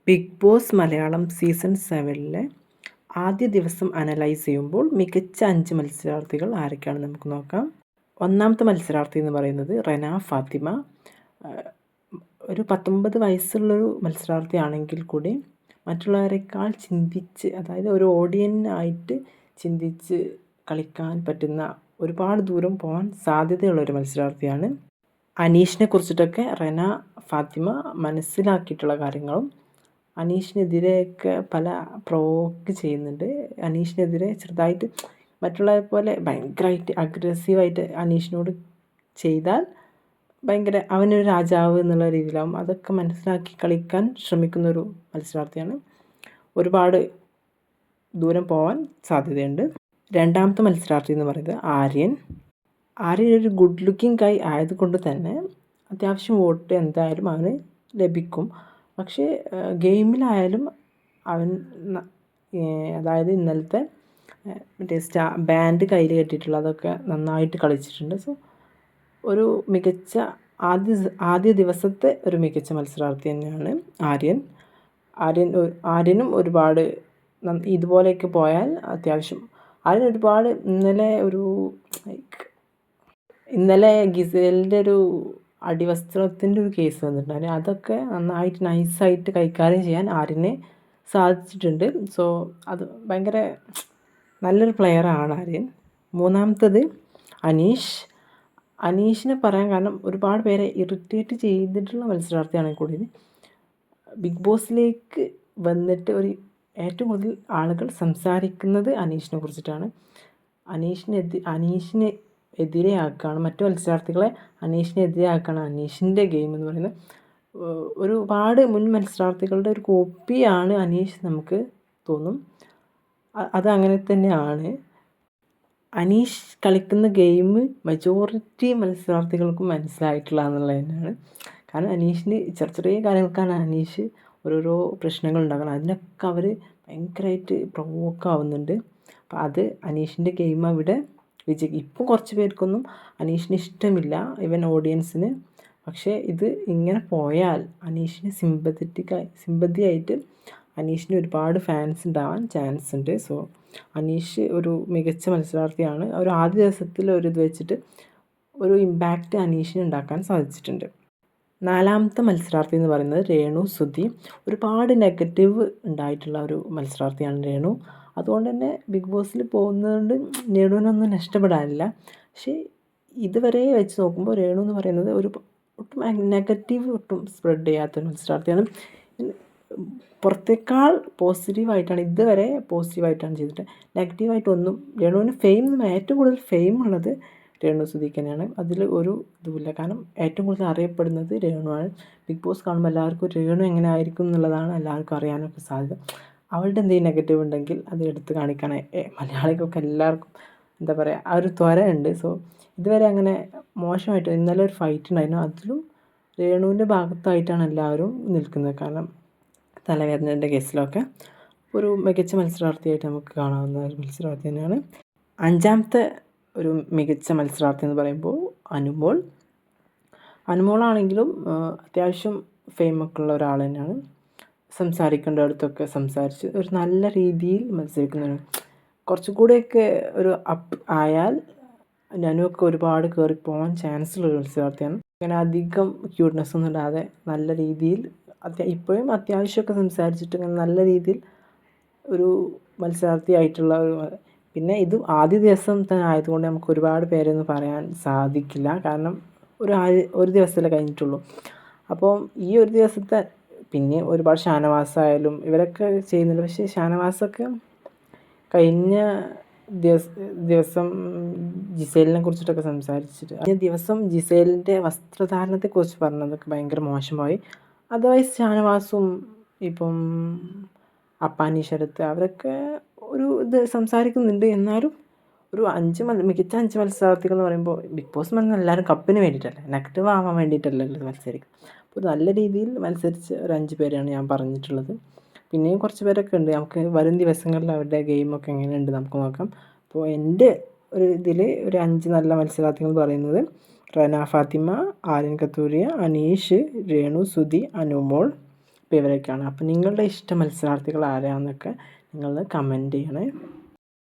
Big boss Malayalam season 7 ആദ്യ ദിവസം analyse ചെയ്യുമ്പോൾ മികച്ച 5 മത്സരാർത്ഥികൾ ആരൊക്കെയാണെന്ന് നമുക്ക് നോക്കാം. ഒന്നാമത്തെ മത്സരാർത്ഥി എന്ന് പറയുന്നത് റെന ഫാത്തിമ. ഒരു 19 വയസ്സുള്ളൊരു മത്സരാർത്ഥിയാണെങ്കിൽ കൂടി മറ്റുള്ളവരെക്കാൾ ചിന്തിച്ച്, അതായത് ഒരു ഓഡിയൻസായിട്ട് ചിന്തിച്ച് കളിക്കാൻ പറ്റുന്ന, ഒരുപാട് ദൂരം പോകാൻ സാധ്യതയുള്ളൊരു മത്സരാർത്ഥിയാണ്. അനീഷിനെ കുറിച്ചിട്ടൊക്കെ റെന ഫാത്തിമ മനസ്സിലാക്കിയിട്ടുള്ള കാര്യങ്ങളും അനീഷിനെതിരെയൊക്കെ പല പ്രൊവോക്ക് ചെയ്യുന്നുണ്ട്. അനീഷിനെതിരെ ചെറുതായിട്ട് മറ്റുള്ളവരെ പോലെ ഭയങ്കരമായിട്ട് അഗ്രസീവായിട്ട് അനീഷിനോട് ചെയ്താൽ ഭയങ്കര അവനൊരു രാജാവ് എന്നുള്ള രീതിയിലാവും. അതൊക്കെ മനസ്സിലാക്കി കളിക്കാൻ ശ്രമിക്കുന്നൊരു മത്സരാർത്ഥിയാണ്. ഒരുപാട് ദൂരം പോകാൻ സാധ്യതയുണ്ട്. രണ്ടാമത്തെ മത്സരാർത്ഥി എന്ന് പറയുന്നത് ആര്യൻ. ആര്യൻ ഒരു ഗുഡ് ലുക്കിംഗ് ഗൈ ആയതുകൊണ്ട് തന്നെ അത്യാവശ്യം വോട്ട് എന്തായാലും അവന് ലഭിക്കും. പക്ഷേ ഗെയിമിലായാലും അവൻ അതായത് ഇന്നലത്തെ മറ്റേ ബാൻഡ് കയ്യിൽ കെട്ടിയിട്ടുള്ളതൊക്കെ നന്നായിട്ട് കളിച്ചിട്ടുണ്ട്. സോ ഒരു മികച്ച ആദ്യ ദിവസത്തെ ഒരു മികച്ച മത്സരാർത്ഥി തന്നെയാണ് ആര്യൻ. ആര്യനും ഒരുപാട് ഇതുപോലെയൊക്കെ പോയാൽ അത്യാവശ്യം ആര്യൻ ഒരുപാട് ഇന്നലെ ഗിസേലിൻ്റെ ഒരു അടിവസ്ത്രത്തിൻ്റെ ഒരു കേസ് വന്നിട്ടുണ്ട്. അതൊക്കെ നന്നായിട്ട് നൈസായിട്ട് കൈകാര്യം ചെയ്യാൻ ആര്യന് സാധിച്ചിട്ടുണ്ട്. സോ അത് ഭയങ്കര നല്ലൊരു പ്ലെയറാണ് ആര്യൻ. മൂന്നാമത്തത് അനീഷിനെ പറയാൻ കാരണം ഒരുപാട് പേരെ ഇറിറ്റേറ്റ് ചെയ്തിട്ടുള്ള മത്സരാർത്ഥിയാണെങ്കിൽ കൂടി ബിഗ് ബോസിലേക്ക് വന്നിട്ട് ഏറ്റവും കൂടുതൽ ആളുകൾ സംസാരിക്കുന്നത് അനീഷിനെ കുറിച്ചിട്ടാണ്. അനീഷിനെ എതിരെയാക്കുകയാണ്, മറ്റു മത്സരാർത്ഥികളെ അനീഷിനെതിരെയാക്കുകയാണ് അനീഷിൻ്റെ ഗെയിം എന്ന് പറയുന്നത്. ഒരുപാട് മുൻ മത്സരാർത്ഥികളുടെ ഒരു കോപ്പിയാണ് അനീഷ് നമുക്ക് തോന്നും. അത് അങ്ങനെ തന്നെയാണ്. അനീഷ് കളിക്കുന്ന ഗെയിം മജോറിറ്റി മത്സരാർത്ഥികൾക്കും മനസ്സിലായിട്ടുള്ള എന്നുള്ളത് തന്നെയാണ്. കാരണം അനീഷിന് ചെറിയ കാര്യങ്ങൾക്കാണ് അനീഷ് ഓരോരോ പ്രശ്നങ്ങൾ ഉണ്ടാക്കണം. അതിനൊക്കെ അവർ ഭയങ്കരമായിട്ട് പ്രൊവോക്കാവുന്നുണ്ട്. അപ്പോൾ അത് അനീഷിൻ്റെ ഗെയിം അവിടെ ഇപ്പം കുറച്ച് പേർക്കൊന്നും അനീഷിന് ഇഷ്ടമില്ല, ഇവൻ ഓഡിയൻസിന്. പക്ഷേ ഇത് ഇങ്ങനെ പോയാൽ അനീഷിന് സിമ്പതിയായിട്ട് അനീഷിന് ഒരുപാട് ഫാൻസ് ഉണ്ടാവാൻ ചാൻസ് ഉണ്ട്. സോ അനീഷ് ഒരു മികച്ച മത്സരാർത്ഥിയാണ്. ഒരു ആദ്യ ദിവസത്തിൽ ഇത് വെച്ചിട്ട് ഒരു ഇമ്പാക്റ്റ് അനീഷിന് ഉണ്ടാക്കാൻ സാധിച്ചിട്ടുണ്ട്. നാലാമത്തെ മത്സരാർത്ഥി എന്ന് പറയുന്നത് രേണു സുധി. ഒരുപാട് നെഗറ്റീവ് ഉണ്ടായിട്ടുള്ള ഒരു മത്സരാർത്ഥിയാണ് രേണു. അതുകൊണ്ട് തന്നെ ബിഗ് ബോസിൽ പോകുന്നതുകൊണ്ട് രേണുവിനൊന്നും നഷ്ടപ്പെടാനില്ല. പക്ഷേ ഇതുവരെ വെച്ച് നോക്കുമ്പോൾ രേണു എന്ന് പറയുന്നത് ഒട്ടും നെഗറ്റീവ് സ്പ്രെഡ് ചെയ്യാത്തൊരു മത്സരാർത്ഥിയാണ്. പുറത്തേക്കാൾ പോസിറ്റീവായിട്ടാണ് ഇതുവരെ ചെയ്തിട്ട്. നെഗറ്റീവായിട്ടൊന്നും രേണുവിന് ഏറ്റവും കൂടുതൽ ഫെയിം ഉള്ളത് രേണു സുധിക്ക് തന്നെയാണ്. അതിൽ ഒരു ഇതുമില്ല. കാരണം ഏറ്റവും കൂടുതൽ അറിയപ്പെടുന്നത് രേണുവാണ്. ബിഗ് ബോസ് കാണുമ്പോൾ എല്ലാവർക്കും രേണു എങ്ങനെ ആയിരിക്കും എന്നുള്ളതാണ് എല്ലാവർക്കും അറിയാനൊക്കെ സാധ്യത. അവളുടെ എന്തെങ്കിലും നെഗറ്റീവ് ഉണ്ടെങ്കിൽ അത് എടുത്ത് കാണിക്കാൻ മലയാളികൾക്ക് എല്ലാവർക്കും എന്താ പറയുക, ആ ഒരു ത്വരയുണ്ട്. സോ ഇതുവരെ അങ്ങനെ മോശമായിട്ട് ഇന്നലെ ഒരു ഫൈറ്റ് ഉണ്ടായിരുന്നു, അതിലും രേണുവിൻ്റെ ഭാഗത്തായിട്ടാണ് എല്ലാവരും നിൽക്കുന്നത്. കാരണം തലവേദനയുടെ കേസിലൊക്കെ ഒരു മികച്ച മത്സരാർത്ഥിയായിട്ട് നമുക്ക് കാണാവുന്ന ഒരു മത്സരാർത്ഥി തന്നെയാണ്. അഞ്ചാമത്തെ ഒരു മികച്ച മത്സരാർത്ഥി എന്ന് പറയുമ്പോൾ അനുമോളാണെങ്കിലും അത്യാവശ്യം ഫെയിമൊക്കെ ഉള്ള ഒരാൾ തന്നെയാണ്. സംസാരിക്കേണ്ടടുത്തൊക്കെ സംസാരിച്ച് ഒരു നല്ല രീതിയിൽ മത്സരിക്കുന്നതാണ്. കുറച്ചുകൂടെയൊക്കെ ഒരു അപ്പ് ആയാൽ ഞാനൊക്കെ ഒരുപാട് കയറിപ്പോകാൻ ചാൻസ് ഉള്ളൊരു മത്സരാർത്ഥിയാണ്. അങ്ങനെ അധികം ക്യൂട്ട്നെസ് ഒന്നും ഇടാതെ നല്ല രീതിയിൽ ഇപ്പോഴും അത്യാവശ്യമൊക്കെ സംസാരിച്ചിട്ട് നല്ല രീതിയിൽ ഒരു മത്സരാർത്ഥിയായിട്ടുള്ള പിന്നെ ഇത് ആദ്യ ദിവസം തന്നെ ആയതുകൊണ്ട് നമുക്ക് ഒരുപാട് പേരൊന്നും പറയാൻ സാധിക്കില്ല. കാരണം ഒരു ദിവസമല്ലേ കഴിഞ്ഞിട്ടുള്ളൂ. അപ്പോൾ ഈ ഒരു ദിവസത്തെ പിന്നെ ഒരുപാട് ഷാനവാസായാലും ഇവരൊക്കെ ചെയ്യുന്നുണ്ട്. പക്ഷേ ഷാനവാസൊക്കെ കഴിഞ്ഞ ദിവസം ജിസേലിനെ കുറിച്ചിട്ടൊക്കെ സംസാരിച്ചിട്ട് കഴിഞ്ഞ ദിവസം ജിസേലിൻ്റെ വസ്ത്രധാരണത്തെക്കുറിച്ച് പറഞ്ഞതൊക്കെ ഭയങ്കര മോശമായി. അതർവൈസ് ഷാനവാസും ഇപ്പം അപ്പാനി ശരത്ത് അവരൊക്കെ ഒരു ഇത് സംസാരിക്കുന്നുണ്ട്. എന്നാലും ഒരു മികച്ച 5 മത്സരാർത്ഥികൾ എന്ന് പറയുമ്പോൾ ബിഗ് ബോസ് പറഞ്ഞാൽ എല്ലാവരും കപ്പിന് വേണ്ടിയിട്ടല്ലേ, നെഗറ്റീവ് ആവാൻ വേണ്ടിയിട്ടല്ലല്ലോ മത്സരിക്കും. അപ്പോൾ നല്ല രീതിയിൽ മത്സരിച്ച് ഒരു 5 പേരാണ് ഞാൻ പറഞ്ഞിട്ടുള്ളത്. പിന്നെയും കുറച്ച് പേരൊക്കെ ഉണ്ട്. നമുക്ക് വരും ദിവസങ്ങളിൽ അവരുടെ ഗെയിമൊക്കെ എങ്ങനെയുണ്ട് നമുക്ക് നോക്കാം. അപ്പോൾ എൻ്റെ ഒരു ഇതിൽ ഒരു 5 നല്ല മത്സരാർത്ഥികൾ പറയുന്നത് റെന ഫാത്തിമ, ആര്യൻ കത്തൂരിയ, അനീഷ്, രേണു സുധി, അനുമോൾ, ഇവരൊക്കെയാണ്. അപ്പോൾ നിങ്ങളുടെ ഇഷ്ട മത്സരാർത്ഥികൾ ആരാന്നൊക്കെ നിങ്ങൾ കമൻറ്റ് ചെയ്യണേ.